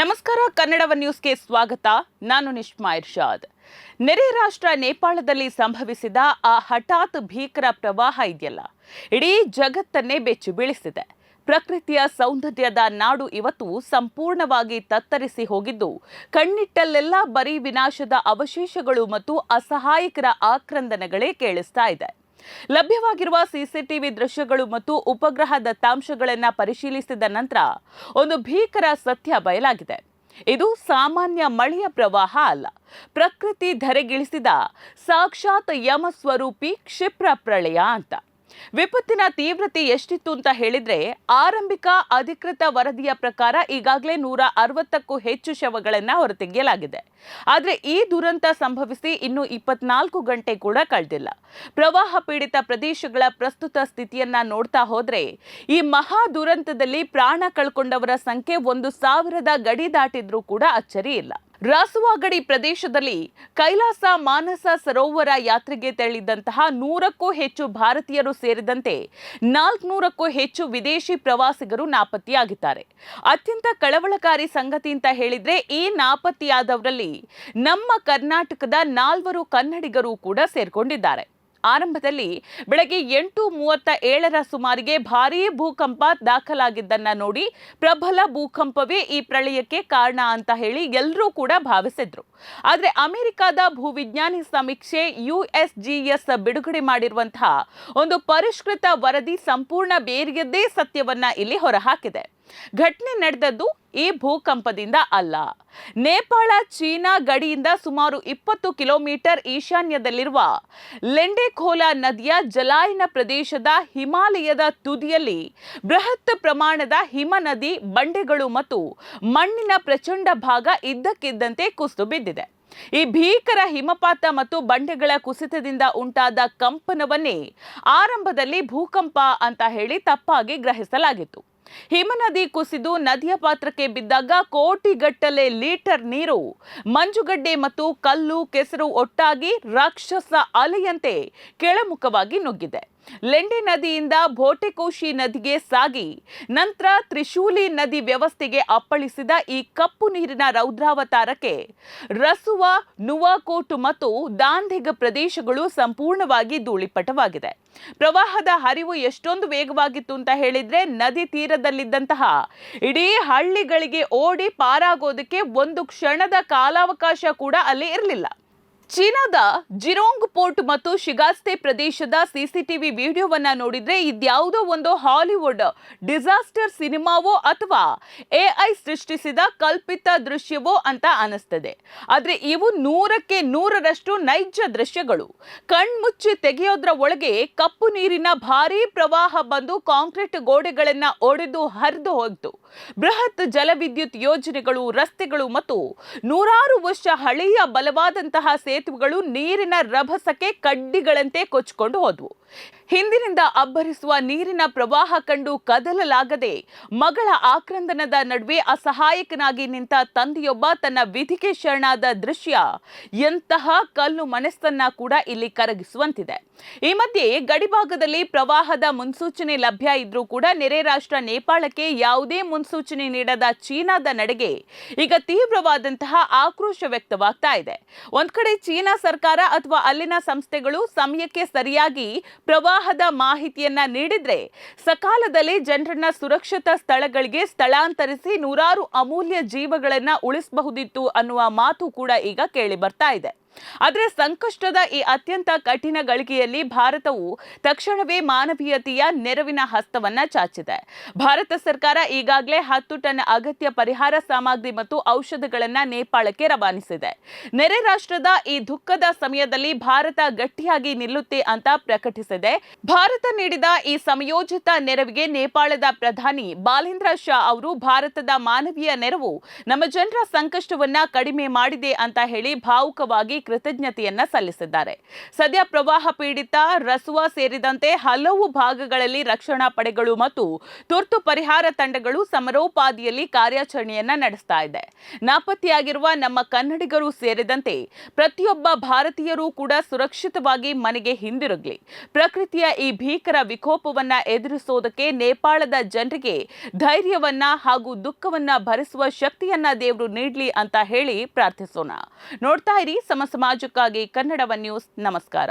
ನಮಸ್ಕಾರ. ಕನ್ನಡವ ನ್ಯೂಸ್ಗೆ ಸ್ವಾಗತ. ನಾನು ನಿಶ್ಮಾ ಇರ್ಷಾದ್. ನೆರೆ ರಾಷ್ಟ್ರ ನೇಪಾಳದಲ್ಲಿ ಸಂಭವಿಸಿದ ಆ ಹಠಾತ್ ಭೀಕರ ಪ್ರವಾಹ ಇದೆಯಲ್ಲ, ಇಡೀ ಜಗತ್ತನ್ನೇ ಬೆಚ್ಚಿ ಬೀಳಿಸಿದೆ. ಪ್ರಕೃತಿಯ ಸೌಂದರ್ಯದ ನಾಡು ಇವತ್ತು ಸಂಪೂರ್ಣವಾಗಿ ತತ್ತರಿಸಿ ಹೋಗಿದ್ದು, ಕಣ್ಣಿಟ್ಟಲ್ಲೆಲ್ಲ ಬರೀ ವಿನಾಶದ ಅವಶೇಷಗಳು ಮತ್ತು ಅಸಹಾಯಕರ ಆಕ್ರಂದನಗಳೇ ಕೇಳಿಸ್ತಾ ಇದೆ. ಲಭ್ಯವಾಗಿರುವ ಸಿಸಿಟಿವಿ ದೃಶ್ಯಗಳು ಮತ್ತು ಉಪಗ್ರಹ ದತ್ತಾಂಶಗಳನ್ನು ಪರಿಶೀಲಿಸಿದ ನಂತರ ಒಂದು ಭೀಕರ ಸತ್ಯ ಬಯಲಾಗಿದೆ. ಇದು ಸಾಮಾನ್ಯ ಮಳೆಯ ಪ್ರವಾಹ ಅಲ್ಲ, ಪ್ರಕೃತಿ ಧರೆಗಿಳಿಸಿದ ಸಾಕ್ಷಾತ್ ಯಮ ಸ್ವರೂಪಿ ಕ್ಷಿಪ್ರ ಪ್ರಳಯ ಅಂತ. ವಿಪತ್ತಿನ ತೀವ್ರತೆ ಎಷ್ಟಿತ್ತು ಅಂತ ಹೇಳಿದ್ರೆ, ಆರಂಭಿಕ ಅಧಿಕೃತ ವರದಿಯ ಪ್ರಕಾರ ಈಗಾಗಲೇ 160ಕ್ಕೂ ಹೆಚ್ಚು ಶವಗಳನ್ನು ಹೊರತೆಗೆಯಲಾಗಿದೆ. ಆದರೆ ಈ ದುರಂತ ಸಂಭವಿಸಿ ಇನ್ನು 24 ಗಂಟೆ ಕೂಡ ಕಳೆದಿಲ್ಲ. ಪ್ರವಾಹ ಪೀಡಿತ ಪ್ರದೇಶಗಳ ಪ್ರಸ್ತುತ ಸ್ಥಿತಿಯನ್ನ ನೋಡ್ತಾ ಹೋದ್ರೆ, ಈ ಮಹಾ ದುರಂತದಲ್ಲಿ ಪ್ರಾಣ ಕಳ್ಕೊಂಡವರ ಸಂಖ್ಯೆ 1000 ಗಡಿ ದಾಟಿದ್ರೂ ಕೂಡ ಅಚ್ಚರಿ ಇಲ್ಲ. ರಾಸುವಾ ಗಡಿ ಪ್ರದೇಶದಲ್ಲಿ ಕೈಲಾಸ ಮಾನಸ ಸರೋವರ ಯಾತ್ರೆಗೆ ತೆರಳಿದಂತಹ 100ಕ್ಕೂ ಹೆಚ್ಚು ಭಾರತೀಯರು ಸೇರಿದಂತೆ 400ಕ್ಕೂ ಹೆಚ್ಚು ವಿದೇಶಿ ಪ್ರವಾಸಿಗರು ನಾಪತ್ತೆಯಾಗಿದ್ದಾರೆ. ಅತ್ಯಂತ ಕಳವಳಕಾರಿ ಸಂಗತಿ ಅಂತ ಹೇಳಿದ್ರೆ, ಈ ನಾಪತ್ತೆಯಾದವರಲ್ಲಿ ನಮ್ಮ ಕರ್ನಾಟಕದ 4 ಕನ್ನಡಿಗರು ಕೂಡ ಸೇರ್ಕೊಂಡಿದ್ದಾರೆ. ಆರಂಭದಲ್ಲಿ ಬೆಳಗ್ಗೆ 8:37 ಸುಮಾರಿಗೆ ಭಾರೀ ಭೂಕಂಪ ದಾಖಲಾಗಿದ್ದನ್ನ ನೋಡಿ ಪ್ರಬಲ ಭೂಕಂಪವೇ ಈ ಪ್ರಳಯಕ್ಕೆ ಕಾರಣ ಅಂತ ಹೇಳಿ ಎಲ್ಲರೂ ಕೂಡ ಭಾವಿಸಿದ್ರು. ಆದರೆ ಅಮೆರಿಕದ ಭೂವಿಜ್ಞಾನಿ ಸಮೀಕ್ಷೆ USGS ಬಿಡುಗಡೆ ಮಾಡಿರುವಂತಹ ಒಂದು ಪರಿಷ್ಕೃತ ವರದಿ ಸಂಪೂರ್ಣ ಬೇರೆಯದ್ದೇ ಸತ್ಯವನ್ನ ಇಲ್ಲಿ ಹೊರಹಾಕಿದೆ. ಘಟನೆ ನಡೆದದ್ದು ಈ ಭೂಕಂಪದಿಂದ ಅಲ್ಲ. ನೇಪಾಳ ಚೀನಾ ಗಡಿಯಿಂದ ಸುಮಾರು 20 ಕಿಲೋಮೀಟರ್ ಈಶಾನ್ಯದಲ್ಲಿರುವ ಲೆಂಡೆಖೋಲಾ ನದಿಯ ಜಲಾಯನ ಪ್ರದೇಶದ ಹಿಮಾಲಯದ ತುದಿಯಲ್ಲಿ ಬೃಹತ್ ಪ್ರಮಾಣದ ಹಿಮ ನದಿ ಬಂಡೆಗಳು ಮತ್ತು ಮಣ್ಣಿನ ಪ್ರಚಂಡ ಭಾಗ ಇದ್ದಕ್ಕಿದ್ದಂತೆ ಕುಸಿದು ಬಿದ್ದಿದೆ. ಈ ಭೀಕರ ಹಿಮಪಾತ ಮತ್ತು ಬಂಡೆಗಳ ಕುಸಿತದಿಂದ ಉಂಟಾದ ಕಂಪನವನ್ನೇ ಆರಂಭದಲ್ಲಿ ಭೂಕಂಪ ಅಂತ ಹೇಳಿ ತಪ್ಪಾಗಿ ಗ್ರಹಿಸಲಾಗಿತ್ತು. ಹಿಮನದಿ ಕುಸಿದು ನದಿಯ ಪಾತ್ರಕ್ಕೆ ಬಿದ್ದಾಗ ಕೋಟಿಗಟ್ಟಲೆ ಲೀಟರ್ ನೀರು, ಮಂಜುಗಡ್ಡೆ ಮತ್ತು ಕಲ್ಲು ಕೆಸರು ಒಟ್ಟಾಗಿ ರಾಕ್ಷಸ ಅಲೆಯಂತೆ ಕೆಳಮುಖವಾಗಿ ನುಗ್ಗಿದೆ. ಲೆಂಡೆ ನದಿಯಿಂದ ಭೋಟೆಕೋಶಿ ನದಿಗೆ ಸಾಗಿ ನಂತರ ತ್ರಿಶೂಲಿ ನದಿ ವ್ಯವಸ್ಥೆಗೆ ಅಪ್ಪಳಿಸಿದ ಈ ಕಪ್ಪು ನೀರಿನ ರೌದ್ರಾವತಾರಕ್ಕೆ ರಸುವಾ, ನುವಾಕೋಟ್ ಮತ್ತು ದಾಂಧೆಗ್ ಪ್ರದೇಶಗಳು ಸಂಪೂರ್ಣವಾಗಿ ಧೂಳಿಪಟವಾಗಿದೆ. ಪ್ರವಾಹದ ಹರಿವು ಎಷ್ಟೊಂದು ವೇಗವಾಗಿತ್ತು ಅಂತ ಹೇಳಿದ್ರೆ, ನದಿ ತೀರದಲ್ಲಿದ್ದಂತಹ ಇಡೀ ಹಳ್ಳಿಗಳಿಗೆ ಓಡಿ ಪಾರಾಗೋದಕ್ಕೆ ಒಂದು ಕ್ಷಣದ ಕಾಲಾವಕಾಶ ಕೂಡ ಅಲ್ಲಿ ಇರಲಿಲ್ಲ. ಚೀನಾದ ಜಿರೋಂಗ್ ಪೋರ್ಟ್ ಮತ್ತು ಶಿಗಾಸ್ತೆ ಪ್ರದೇಶದ ಸಿಸಿಟಿವಿ ವಿಡಿಯೋವನ್ನ ನೋಡಿದ್ರೆ, ಇದ್ಯಾವುದೋ ಒಂದು ಹಾಲಿವುಡ್ ಡಿಸಾಸ್ಟರ್ ಸಿನಿಮಾವೋ ಅಥವಾ AI ಸೃಷ್ಟಿಸಿದ ಕಲ್ಪಿತ ದೃಶ್ಯವೋ ಅಂತ ಅನಿಸ್ತದೆ. ಆದ್ರೆ ಇವು 100ಕ್ಕೆ 100ರಷ್ಟು ನೈಜ ದೃಶ್ಯಗಳು. ಕಣ್ಮುಚ್ಚಿ ತೆಗೆಯೋದ್ರ ಒಳಗೆ ಕಪ್ಪು ನೀರಿನ ಭಾರೀ ಪ್ರವಾಹ ಬಂದು ಕಾಂಕ್ರೀಟ್ ಗೋಡೆಗಳನ್ನ ಒಡೆದು ಹರಿದು ಹೋಯಿತು. ಬೃಹತ್ ಜಲವಿದ್ಯುತ್ ಯೋಜನೆಗಳು, ರಸ್ತೆಗಳು ಮತ್ತು 100 ವರ್ಷ ಹಳೆಯ ಬಲವಾದಂತಹ ಸೇತುವೆಗಳು ನೀರಿನ ರಭಸಕ್ಕೆ ಕಡ್ಡಿಗಳಂತೆ ಕೊಚ್ಚಿಕೊಂಡು ಹೋದವು. ಹಿಂದಿನಿಂದ ಅಬ್ಬರಿಸುವ ನೀರಿನ ಪ್ರವಾಹ ಕಂಡು ಕದಲಲಾಗದೆ ಮಗಳ ಆಕ್ರಂದನದ ನಡುವೆ ಅಸಹಾಯಕನಾಗಿ ನಿಂತ ತಂದೆಯೊಬ್ಬ ತನ್ನ ವಿಧಿಗೆ ಶರಣಾದ ದೃಶ್ಯ ಎಂತಹ ಕಲ್ಲು ಮನಸ್ಸನ್ನ ಕೂಡ ಇಲ್ಲಿ ಕರಗಿಸುವಂತಿದೆ. ಈ ಮಧ್ಯೆ ಗಡಿಭಾಗದಲ್ಲಿ ಪ್ರವಾಹದ ಮುನ್ಸೂಚನೆ ಲಭ್ಯ ಇದ್ರೂ ಕೂಡ ನೆರೆ ರಾಷ್ಟ್ರ ನೇಪಾಳಕ್ಕೆ ಯಾವುದೇ ಮುನ್ಸೂಚನೆ ನೀಡದ ಚೀನಾದ ನಡೆಗೆ ಈಗ ತೀವ್ರವಾದಂತಹ ಆಕ್ರೋಶ ವ್ಯಕ್ತವಾಗ್ತಾ ಇದೆ. ಒಂದ್ ಕಡೆ ಚೀನಾ ಸರ್ಕಾರ ಅಥವಾ ಅಲ್ಲಿನ ಸಂಸ್ಥೆಗಳು ಸಮಯಕ್ಕೆ ಸರಿಯಾಗಿ ಪ್ರವಾಹದ ಮಾಹಿತಿಯನ್ನ ನೀಡಿದ್ರೆ, ಸಕಾಲದಲ್ಲಿ ಜನರನ್ನ ಸುರಕ್ಷಿತ ಸ್ಥಳಗಳಿಗೆ ಸ್ಥಳಾಂತರಿಸಿ 100 ಅಮೂಲ್ಯ ಜೀವಗಳನ್ನ ಉಳಿಸಬಹುದಿತ್ತು ಅನ್ನುವ ಮಾತು ಕೂಡ ಈಗ ಕೇಳಿ ಬರ್ತಾ ಇದೆ. ಆದರೆ ಸಂಕಷ್ಟದ ಈ ಅತ್ಯಂತ ಕಠಿಣ ಗಳಿಗೆಯಲ್ಲಿ ಭಾರತವು ತಕ್ಷಣವೇ ಮಾನವೀಯತೆಯ ನೆರವಿನ ಹಸ್ತವನ್ನ ಚಾಚಿದೆ. ಭಾರತ ಸರ್ಕಾರ ಈಗಾಗಲೇ 10 ಟನ್ ಅಗತ್ಯ ಪರಿಹಾರ ಸಾಮಗ್ರಿ ಮತ್ತು ಔಷಧಗಳನ್ನ ನೇಪಾಳಕ್ಕೆ ರವಾನಿಸಿದೆ. ನೆರೆ ರಾಷ್ಟ್ರದ ಈ ದುಃಖದ ಸಮಯದಲ್ಲಿ ಭಾರತ ಗಟ್ಟಿಯಾಗಿ ನಿಲ್ಲುತ್ತೆ ಅಂತ ಪ್ರಕಟಿಸಿದೆ. ಭಾರತ ನೀಡಿದ ಈ ಸಮಯೋಚಿತ ನೆರವಿಗೆ ನೇಪಾಳದ ಪ್ರಧಾನಿ ಬಾಲೇಂದ್ರ ಶಾ ಅವರು, ಭಾರತದ ಮಾನವೀಯ ನೆರವು ನಮ್ಮ ಜನರ ಸಂಕಷ್ಟವನ್ನ ಕಡಿಮೆ ಮಾಡಿದೆ ಅಂತ ಹೇಳಿ ಭಾವುಕವಾಗಿ ಕೃತಜ್ಞತೆಯನ್ನ ಸಲ್ಲಿಸಿದ್ದಾರೆ. ಸದ್ಯ ಪ್ರವಾಹ ಪೀಡಿತ ರಸುವಾ ಸೇರಿದಂತೆ ಹಲವು ಭಾಗಗಳಲ್ಲಿ ರಕ್ಷಣಾ ಪಡೆಗಳು ಮತ್ತು ತುರ್ತು ಪರಿಹಾರ ತಂಡಗಳು ಸಮರೋಪಾದಿಯಲ್ಲಿ ಕಾರ್ಯಾಚರಣೆಯನ್ನ ನಡೆಸ್ತಾ ಇದೆ. ನಾಪತ್ತೆಯಾಗಿರುವ ನಮ್ಮ ಕನ್ನಡಿಗರು ಸೇರಿದಂತೆ ಪ್ರತಿಯೊಬ್ಬ ಭಾರತೀಯರು ಕೂಡ ಸುರಕ್ಷಿತವಾಗಿ ಮನೆಗೆ ಹಿಂದಿರುಗಲಿ. ಪ್ರಕೃತಿಯ ಈ ಭೀಕರ ವಿಕೋಪವನ್ನ ಎದುರಿಸೋದಕ್ಕೆ ನೇಪಾಳದ ಜನರಿಗೆ ಧೈರ್ಯವನ್ನ ಹಾಗೂ ದುಃಖವನ್ನ ಭರಿಸುವ ಶಕ್ತಿಯನ್ನ ದೇವರು ನೀಡಲಿ ಅಂತ ಹೇಳಿ ಪ್ರಾರ್ಥಿಸೋಣ. ನೋಡ್ತಾ ಇರಿ ಸಮ ಸಮಾಜಕ್ಕಾಗಿ ಕನ್ನಡ ನ್ಯೂಸ್. ನಮಸ್ಕಾರ.